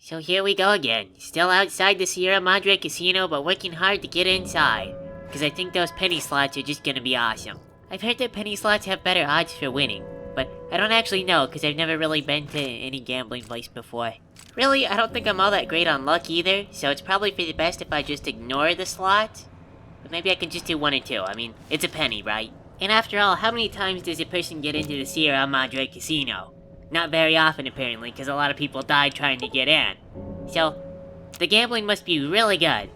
So here we go again, still outside the Sierra Madre casino, but working hard to get inside. Because I think those penny slots are just gonna be awesome. I've heard that penny slots have better odds for winning, but I don't actually know because I've never really been to any gambling place before. Really, I don't think I'm all that great on luck either, so it's probably for the best if I just ignore the slots. But maybe I can just do one or two, I mean, it's a penny, right? And after all, how many times does a person get into the Sierra Madre casino? Not very often apparently, because a lot of people died trying to get in. So, the gambling must be really good.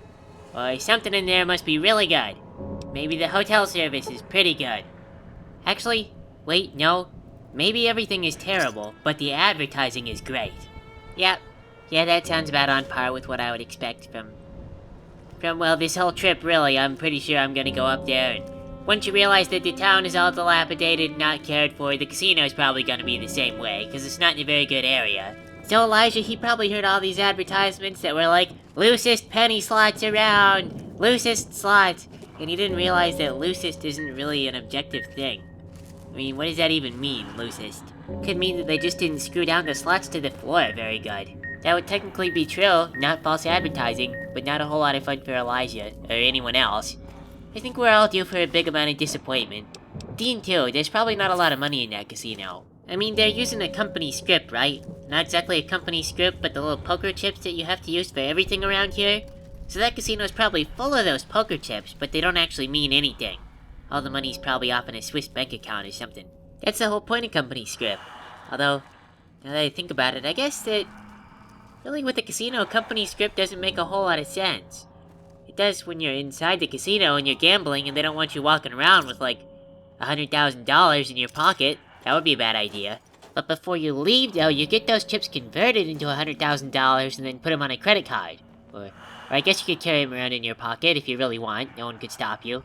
Or something in there must be really good. Maybe the hotel service is pretty good. Actually, wait, no. Maybe everything is terrible, but the advertising is great. Yep. Yeah, that sounds about on par with what I would expect from, well, this whole trip really. I'm pretty sure I'm gonna go up there, and once you realize that the town is all dilapidated, not cared for, the casino's probably gonna be the same way, because it's not in a very good area. So Elijah, he probably heard all these advertisements that were like, loosest penny slots around, loosest slots, and he didn't realize that loosest isn't really an objective thing. I mean, what does that even mean, loosest? Could mean that they just didn't screw down the slots to the floor very good. That would technically be true, not false advertising, but not a whole lot of fun for Elijah, or anyone else. I think we're all due for a big amount of disappointment. Dean too, there's probably not a lot of money in that casino. I mean, they're using a company script, right? Not exactly a company script, but the little poker chips that you have to use for everything around here. So that casino's probably full of those poker chips, but they don't actually mean anything. All the money's probably off in a Swiss bank account or something. That's the whole point of company script. Although, now that I think about it, I guess that really with the casino, company script doesn't make a whole lot of sense. It does when you're inside the casino and you're gambling and they don't want you walking around with like $100,000 in your pocket. That would be a bad idea. But before you leave though, you get those chips converted into $100,000 and then put them on a credit card. Or I guess you could carry them around in your pocket if you really want, no one could stop you.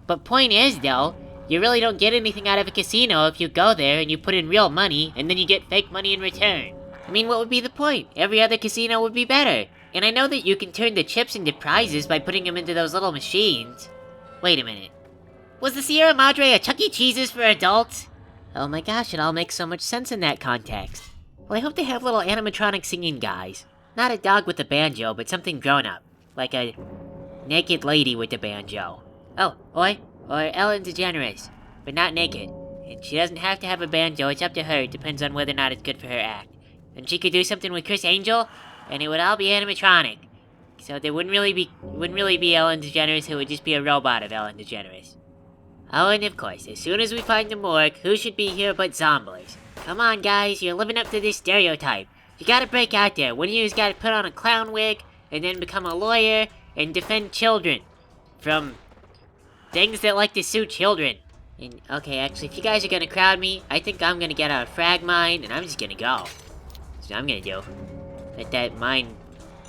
But point is though, you really don't get anything out of a casino if you go there and you put in real money and then you get fake money in return. I mean, what would be the point? Every other casino would be better. And I know that you can turn the chips into prizes by putting them into those little machines. Wait a minute. Was the Sierra Madre a Chuck E. Cheese's for adults? Oh my gosh, it all makes so much sense in that context. Well, I hope they have little animatronic singing guys. Not a dog with a banjo, but something grown-up. Like a naked lady with a banjo. Oh, or Ellen DeGeneres, but not naked. And she doesn't have to have a banjo, it's up to her, it depends on whether or not it's good for her act. And she could do something with Chris Angel, and it would all be animatronic. So there wouldn't really be Ellen DeGeneres, it would just be a robot of Ellen DeGeneres. Oh, and of course, as soon as we find the morgue, who should be here but zombies? Come on guys, you're living up to this stereotype. You gotta break out there, one of you's gotta put on a clown wig, and then become a lawyer, and defend children. From things that like to sue children. And, okay, actually, if you guys are gonna crowd me, I think I'm gonna get out a frag mine, and I'm just gonna go. That's what I'm gonna do. Let that mine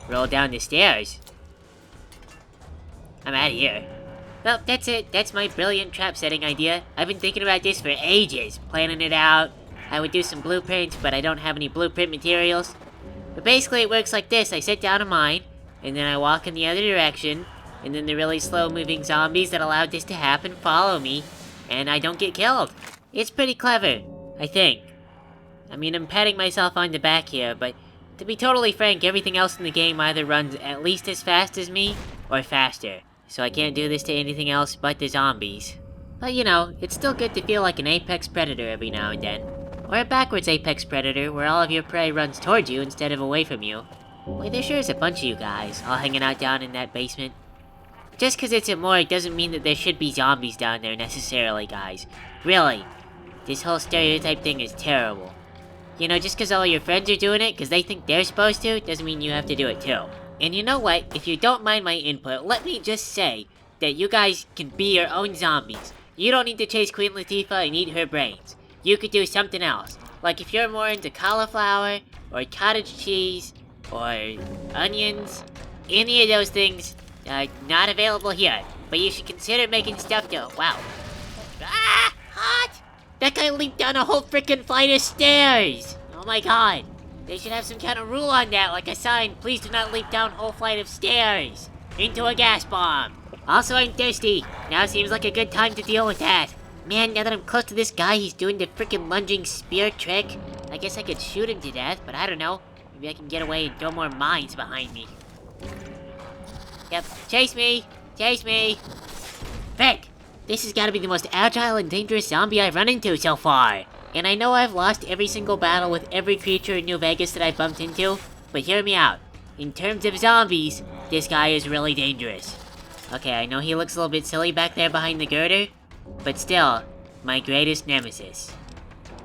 roll down the stairs. I'm out of here. Well, that's it. That's my brilliant trap setting idea. I've been thinking about this for ages, planning it out. I would do some blueprints, but I don't have any blueprint materials. But basically it works like this. I set down a mine, and then I walk in the other direction, and then the really slow-moving zombies that allowed this to happen follow me, and I don't get killed. It's pretty clever, I think. I mean, I'm patting myself on the back here, but to be totally frank, everything else in the game either runs at least as fast as me, or faster. So I can't do this to anything else but the zombies. But you know, it's still good to feel like an apex predator every now and then. Or a backwards apex predator, where all of your prey runs towards you instead of away from you. Wait, there sure is a bunch of you guys, all hanging out down in that basement. Just cause it's a morgue doesn't mean that there should be zombies down there necessarily, guys. Really. This whole stereotype thing is terrible. You know, just cause all your friends are doing it, cause they think they're supposed to, doesn't mean you have to do it too. And you know what, if you don't mind my input, let me just say that you guys can be your own zombies. You don't need to chase Queen Latifah and eat her brains. You could do something else. Like if you're more into cauliflower, or cottage cheese, or onions, any of those things are not available here. But you should consider making stuff to, wow. Ah! Hot! That guy leaped down a whole frickin' flight of stairs! Oh my god. They should have some kind of rule on that, like a sign, please do not leap down a whole flight of stairs into a gas bomb. Also, I'm thirsty. Now seems like a good time to deal with that. Man, now that I'm close to this guy, he's doing the frickin' lunging spear trick. I guess I could shoot him to death, but I don't know. Maybe I can get away and throw more mines behind me. Yep, chase me! Chase me! Frick! This has gotta be the most agile and dangerous zombie I've run into so far. And I know I've lost every single battle with every creature in New Vegas that I've bumped into, but hear me out. In terms of zombies, this guy is really dangerous. Okay, I know he looks a little bit silly back there behind the girder, but still, my greatest nemesis.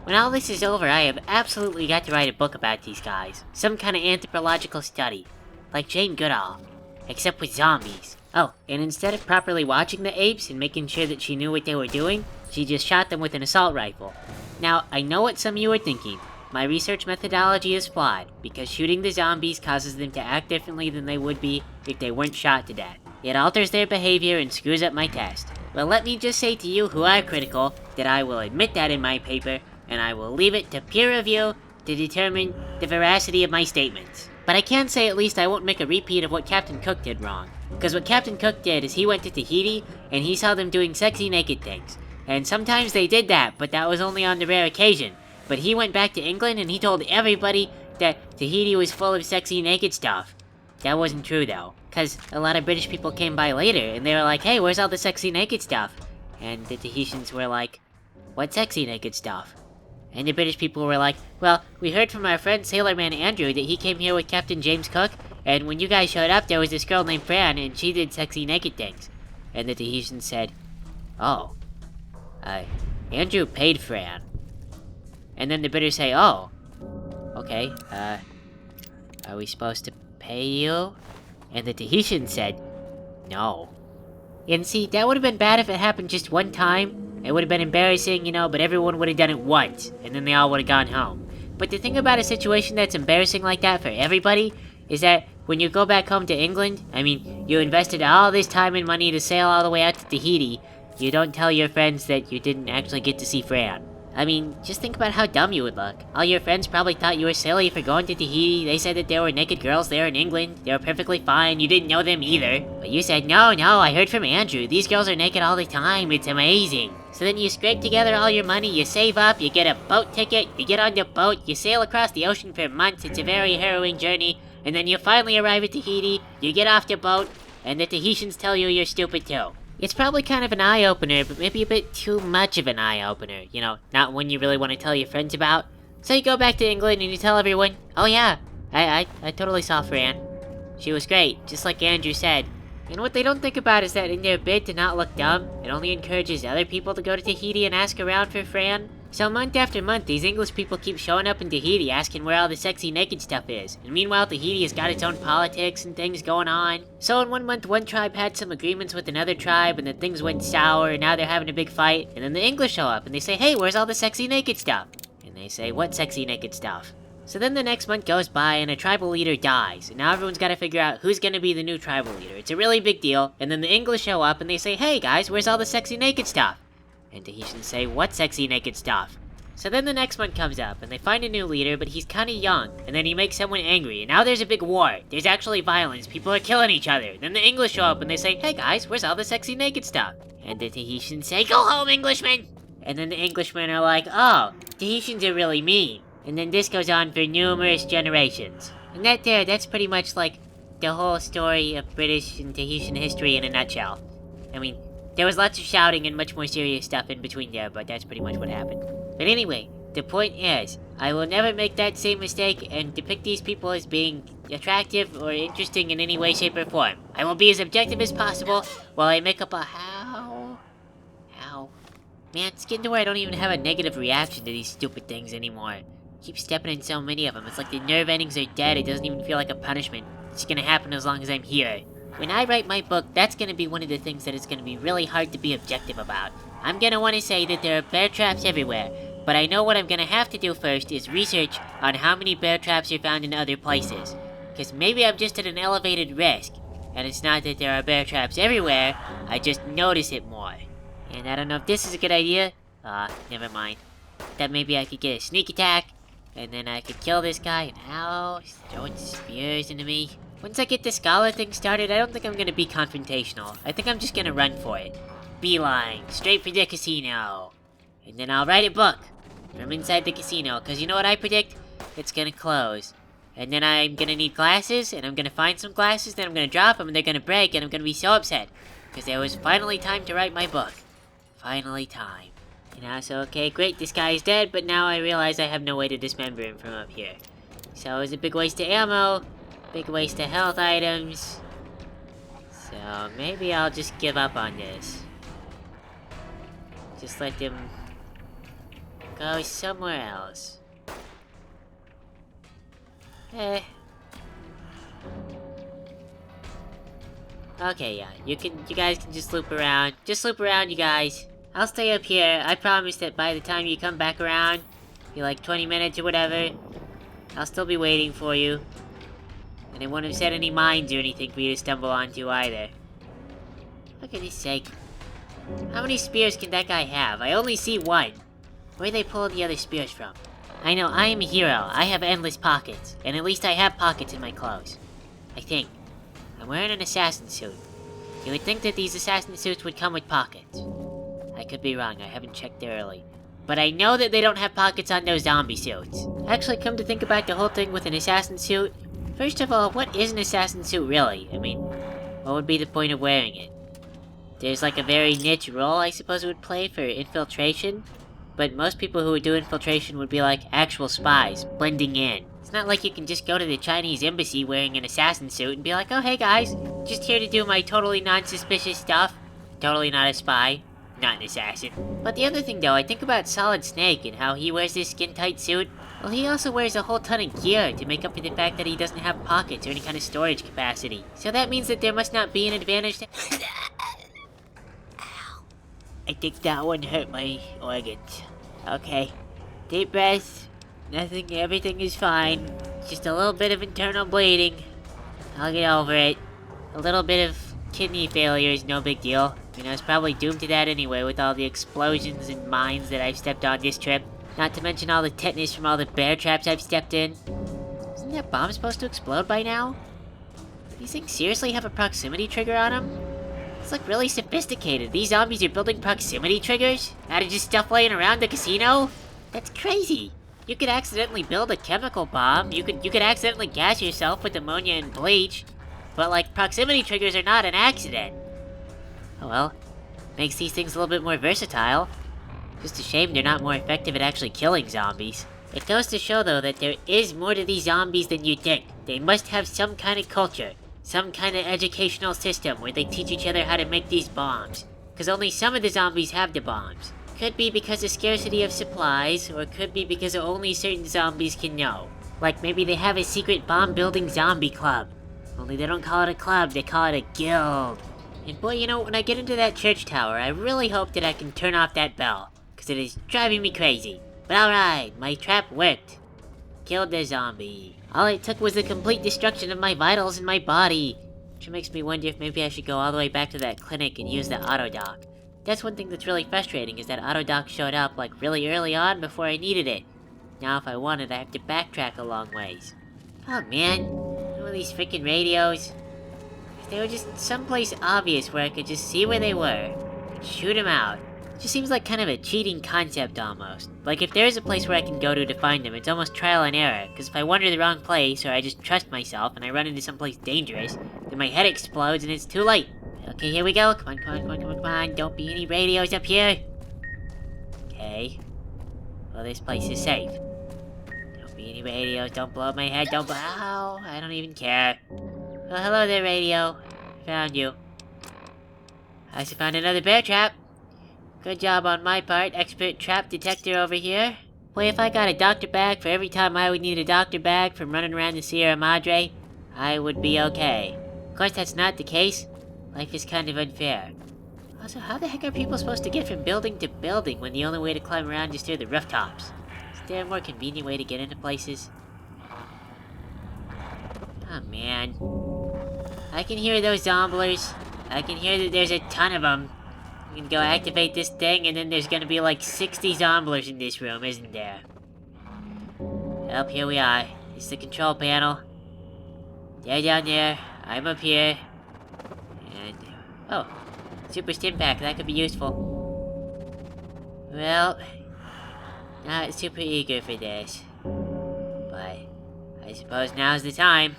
When all this is over, I have absolutely got to write a book about these guys. Some kind of anthropological study. Like Jane Goodall. Except with zombies. Oh, and instead of properly watching the apes and making sure that she knew what they were doing, she just shot them with an assault rifle. Now, I know what some of you are thinking. My research methodology is flawed, because shooting the zombies causes them to act differently than they would be if they weren't shot to death. It alters their behavior and screws up my test. Well, let me just say to you who are critical, that I will admit that in my paper, and I will leave it to peer review to determine the veracity of my statements. But I can say at least I won't make a repeat of what Captain Cook did wrong. Because what Captain Cook did is he went to Tahiti, and he saw them doing sexy naked things. And sometimes they did that, but that was only on the rare occasion. But he went back to England and he told everybody that Tahiti was full of sexy naked stuff. That wasn't true though, because a lot of British people came by later, and they were like, hey, where's all the sexy naked stuff? And the Tahitians were like, what sexy naked stuff? And the British people were like, well, we heard from our friend Sailorman Andrew that he came here with Captain James Cook, and when you guys showed up, there was this girl named Fran, and she did sexy naked things. And the Tahitians said, oh, Andrew paid Fran. And then the British say, oh, okay, are we supposed to pay you? And the Tahitians said, no. And see, that would have been bad if it happened just one time. It would have been embarrassing, you know, but everyone would have done it once, and then they all would have gone home. But the thing about a situation that's embarrassing like that for everybody is that when you go back home to England, I mean, you invested all this time and money to sail all the way out to Tahiti, you don't tell your friends that you didn't actually get to see Fran. I mean, just think about how dumb you would look. All your friends probably thought you were silly for going to Tahiti. They said that there were naked girls there in England. They were perfectly fine. You didn't know them either. But you said, no, I heard from Andrew. These girls are naked all the time. It's amazing. So then you scrape together all your money, you save up, you get a boat ticket, you get on the boat, you sail across the ocean for months. It's a very harrowing journey. And then you finally arrive at Tahiti, you get off the boat, and the Tahitians tell you you're stupid too. It's probably kind of an eye-opener, but maybe a bit too much of an eye-opener. You know, not one you really want to tell your friends about. So you go back to England and you tell everyone, oh yeah, I totally saw Fran. She was great, just like Andrew said. And what they don't think about is that in their bid to not look dumb, it only encourages other people to go to Tahiti and ask around for Fran. So month after month, these English people keep showing up in Tahiti asking where all the sexy naked stuff is. And meanwhile, Tahiti has got its own politics and things going on. So in 1 month, one tribe had some agreements with another tribe, and then things went sour, and now they're having a big fight. And then the English show up, and they say, hey, where's all the sexy naked stuff? And they say, what sexy naked stuff? So then the next month goes by, and a tribal leader dies. And now everyone's gotta figure out who's gonna be the new tribal leader. It's a really big deal. And then the English show up, and they say, hey guys, where's all the sexy naked stuff? And Tahitians say, what sexy naked stuff? So then the next month comes up, and they find a new leader, but he's kinda young, and then he makes someone angry, and now there's a big war. There's actually violence, people are killing each other. Then the English show up, and they say, hey guys, where's all the sexy naked stuff? And the Tahitians say, go home, Englishmen! And then the Englishmen are like, oh, Tahitians are really mean. And then this goes on for numerous generations. And that's pretty much like the whole story of British and Tahitian history in a nutshell. I mean, there was lots of shouting and much more serious stuff in between there, but that's pretty much what happened. But anyway, the point is, I will never make that same mistake and depict these people as being attractive or interesting in any way, shape, or form. I will be as objective as possible while I make up a how. Man, it's getting to where I don't even have a negative reaction to these stupid things anymore. I keep stepping in so many of them. It's like the nerve endings are dead. It doesn't even feel like a punishment. It's gonna happen as long as I'm here. When I write my book, that's gonna be one of the things that it's gonna be really hard to be objective about. I'm gonna want to say that there are bear traps everywhere, but I know what I'm gonna have to do first is research on how many bear traps are found in other places. Because maybe I'm just at an elevated risk, and it's not that there are bear traps everywhere, I just notice it more. And I don't know if this is a good idea. Never mind. Thought maybe I could get a sneak attack, and then I could kill this guy, and ow, he's throwing spears into me. Once I get the scholar thing started, I don't think I'm gonna be confrontational. I think I'm just gonna run for it. Beeline, straight for the casino. And then I'll write a book from inside the casino, because you know what I predict? It's gonna close. And then I'm gonna need glasses, and I'm gonna find some glasses, then I'm gonna drop them, and they're gonna break, and I'm gonna be so upset. Because it was finally time to write my book. Finally time. You know, so okay, great, this guy is dead, but now I realize I have no way to dismember him from up here. So it was a big waste of ammo, big waste of health items. So maybe I'll just give up on this. Just let them go somewhere else. Okay, yeah, you guys can just loop around. Just loop around, you guys. I'll stay up here. I promise that by the time you come back around, be like 20 minutes or whatever, I'll still be waiting for you. And I won't have set any mines or anything for you to stumble onto either. For goodness sake. How many spears can that guy have? I only see one. Where are they pulling the other spears from? I know, I am a hero. I have endless pockets. And at least I have pockets in my clothes. I think. I'm wearing an assassin suit. You would think that these assassin suits would come with pockets. I could be wrong, I haven't checked thoroughly. But I know that they don't have pockets on those zombie suits. Actually, come to think about the whole thing with an assassin suit. First of all, what is an assassin suit really? I mean, what would be the point of wearing it? There's like a very niche role I suppose it would play for infiltration. But most people who would do infiltration would be like actual spies, blending in. It's not like you can just go to the Chinese embassy wearing an assassin suit and be like, oh hey guys, just here to do my totally non-suspicious stuff. Totally not a spy, not an assassin. But the other thing though, I think about Solid Snake and how he wears this skin-tight suit. Well, he also wears a whole ton of gear to make up for the fact that he doesn't have pockets or any kind of storage capacity. So that means that there must not be an advantage to... I think that one hurt my organs. Okay. Deep breath. Nothing, everything is fine. Just a little bit of internal bleeding. I'll get over it. A little bit of kidney failure is no big deal. I mean, I was probably doomed to that anyway with all the explosions and mines that I've stepped on this trip. Not to mention all the tetanus from all the bear traps I've stepped in. Isn't that bomb supposed to explode by now? These things seriously have a proximity trigger on them? It's like really sophisticated. These zombies are building proximity triggers? Out of just stuff laying around the casino? That's crazy. You could accidentally build a chemical bomb. You could accidentally gas yourself with ammonia and bleach. But like, proximity triggers are not an accident. Oh well. Makes these things a little bit more versatile. Just a shame they're not more effective at actually killing zombies. It goes to show though that there is more to these zombies than you think. They must have some kind of culture. Some kind of educational system where they teach each other how to make these bombs. Because only some of the zombies have the bombs. Could be because of scarcity of supplies, or could be because only certain zombies can know. Like maybe they have a secret bomb-building zombie club. Only they don't call it a club, they call it a guild. And boy, you know, when I get into that church tower, I really hope that I can turn off that bell. Because it is driving me crazy. But alright, my trap worked. Killed the zombie. All it took was the complete destruction of my vitals and my body. Which makes me wonder if maybe I should go all the way back to that clinic and use the autodoc. That's one thing that's really frustrating, is that autodoc showed up like really early on before I needed it. Now if I want it, I have to backtrack a long ways. Oh man, one of these freaking radios. If they were just someplace obvious where I could just see where they were, and shoot them out. Just seems like kind of a cheating concept almost. Like if there is a place where I can go to find them, it's almost trial and error. Because if I wander the wrong place, or I just trust myself and I run into someplace dangerous, then my head explodes and it's too late. Okay, here we go. Come on, come on, come on, come on, come on. Don't be any radios up here. Okay. Well, this place is safe. Don't be any radios. Don't blow up my head. Don't blow. Ow, I don't even care. Well, hello there, radio. Found you. I also found another bear trap. Good job on my part, expert trap detector over here. Boy, if I got a doctor bag for every time I would need a doctor bag from running around the Sierra Madre, I would be okay. Of course, that's not the case. Life is kind of unfair. Also, how the heck are people supposed to get from building to building when the only way to climb around is through the rooftops? Is there a more convenient way to get into places? Oh man. I can hear those zomblers. I can hear that there's a ton of them. We can go activate this thing, and then there's gonna be like 60 zomblers in this room, isn't there? Up here we are. This is the control panel. They're down there. I'm up here. And... oh. Super stim pack. That could be useful. Well... not super eager for this. But... I suppose now's the time.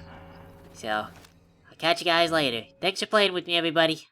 So, I'll catch you guys later. Thanks for playing with me, everybody.